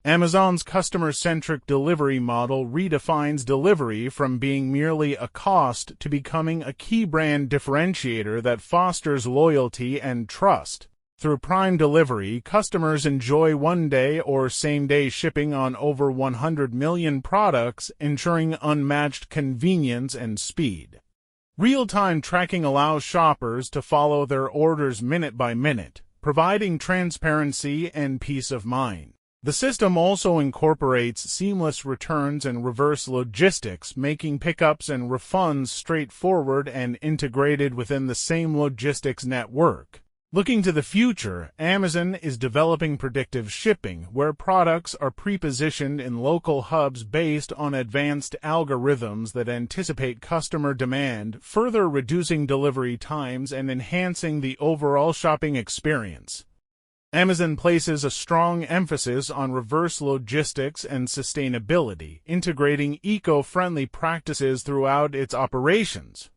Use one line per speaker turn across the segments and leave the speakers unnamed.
Amazon's customer-centric delivery model redefines delivery from being merely a cost to becoming a key brand differentiator that fosters loyalty and trust. Through Prime Delivery, customers enjoy one-day or same-day shipping on over 100 million products, ensuring unmatched convenience and speed. Real-time tracking allows shoppers to follow their orders minute by minute, providing transparency and peace of mind. The system also incorporates seamless returns and reverse logistics, making pickups and refunds straightforward and integrated within the same logistics network. Looking to the future, Amazon is developing predictive shipping, where products are pre-positioned in local hubs based on advanced algorithms that anticipate customer demand, further reducing delivery times and enhancing the overall shopping experience. Amazon places a strong emphasis on reverse logistics and sustainability, integrating eco-friendly practices throughout its operations.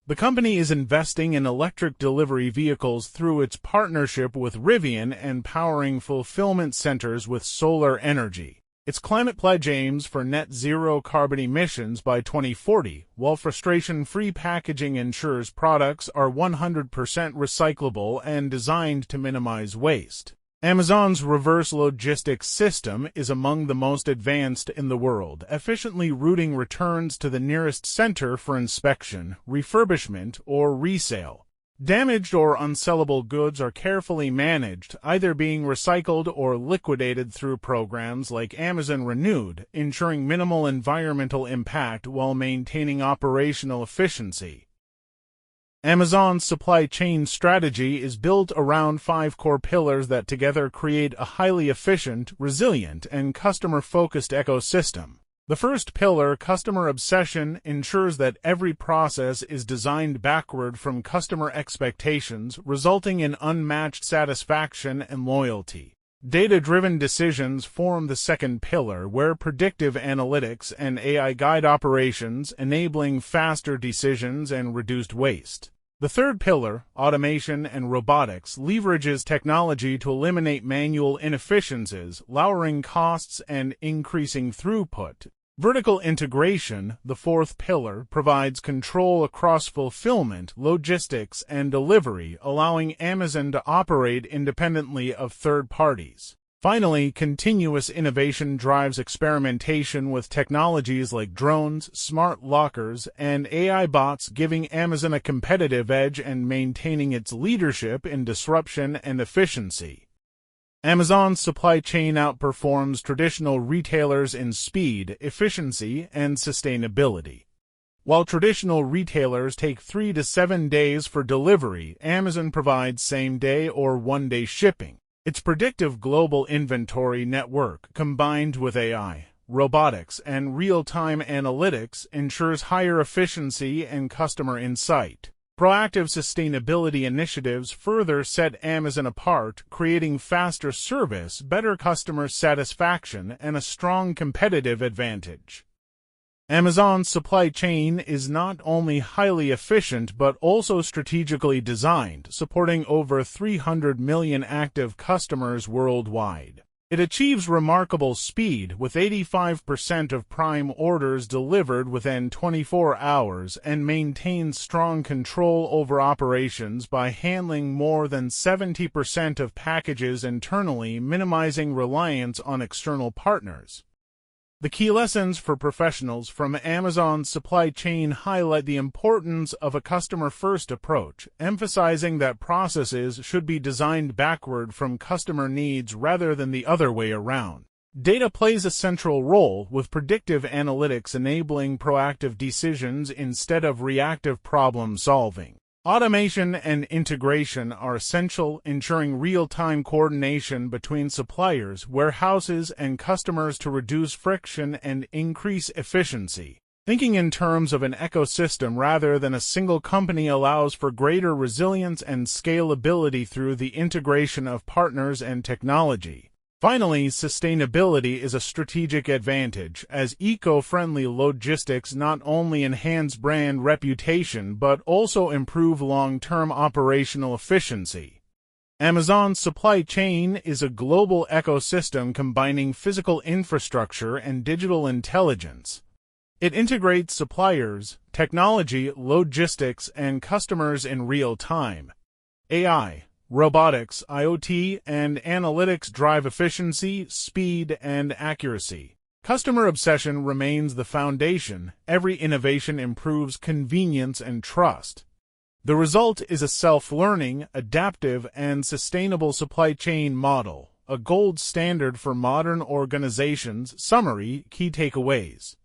The company is investing in electric delivery vehicles through its partnership with Rivian and powering fulfillment centers with solar energy. Its climate pledge aims for net zero carbon emissions by 2040, while frustration-free packaging ensures products are 100% recyclable and designed to minimize waste. Amazon's reverse logistics system is among the most advanced in the world, efficiently routing returns to the nearest center for inspection, refurbishment, or resale. Damaged or unsellable goods are carefully managed, either being recycled or liquidated through programs like Amazon Renewed, ensuring minimal environmental impact while maintaining operational efficiency. Amazon's supply chain strategy is built around 5 core pillars that together create a highly efficient, resilient, and customer-focused ecosystem. The first pillar, customer obsession, ensures that every process is designed backward from customer expectations, resulting in unmatched satisfaction and loyalty. Data-driven decisions form the second pillar, where predictive analytics and AI guide operations, enabling faster decisions and reduced waste. The third pillar, automation and robotics, leverages technology to eliminate manual inefficiencies, lowering costs and increasing throughput. Vertical integration, the fourth pillar, provides control across fulfillment, logistics, and delivery, allowing Amazon to operate independently of third parties. Finally, continuous innovation drives experimentation with technologies like drones, smart lockers, and AI bots, giving Amazon a competitive edge and maintaining its leadership in disruption and efficiency. Amazon's supply chain outperforms traditional retailers in speed, efficiency, and sustainability. While traditional retailers take 3 to 7 days for delivery, Amazon provides same-day or one-day shipping. Its predictive global inventory network, combined with AI, robotics, and real-time analytics, ensures higher efficiency and customer insight. Proactive sustainability initiatives further set Amazon apart, creating faster service, better customer satisfaction, and a strong competitive advantage. Amazon's supply chain is not only highly efficient but also strategically designed, supporting over 300 million active customers worldwide. It achieves remarkable speed, with 85% of Prime orders delivered within 24 hours, and maintains strong control over operations by handling more than 70% of packages internally, minimizing reliance on external partners. The key lessons for professionals from Amazon's supply chain highlight the importance of a customer-first approach, emphasizing that processes should be designed backward from customer needs rather than the other way around. Data plays a central role, with predictive analytics enabling proactive decisions instead of reactive problem-solving. Automation and integration are essential, ensuring real-time coordination between suppliers, warehouses, and customers to reduce friction and increase efficiency. Thinking in terms of an ecosystem rather than a single company allows for greater resilience and scalability through the integration of partners and technology. Finally, sustainability is a strategic advantage, as eco-friendly logistics not only enhance brand reputation but also improve long-term operational efficiency. Amazon's supply chain is a global ecosystem combining physical infrastructure and digital intelligence. It integrates suppliers, technology, logistics, and customers in real time. AI, robotics, IoT, and analytics drive efficiency, speed, and accuracy. Customer obsession remains the foundation. Every innovation improves convenience and trust. The result is a self-learning, adaptive, and sustainable supply chain model, a gold standard for modern organizations. Summary: key takeaways.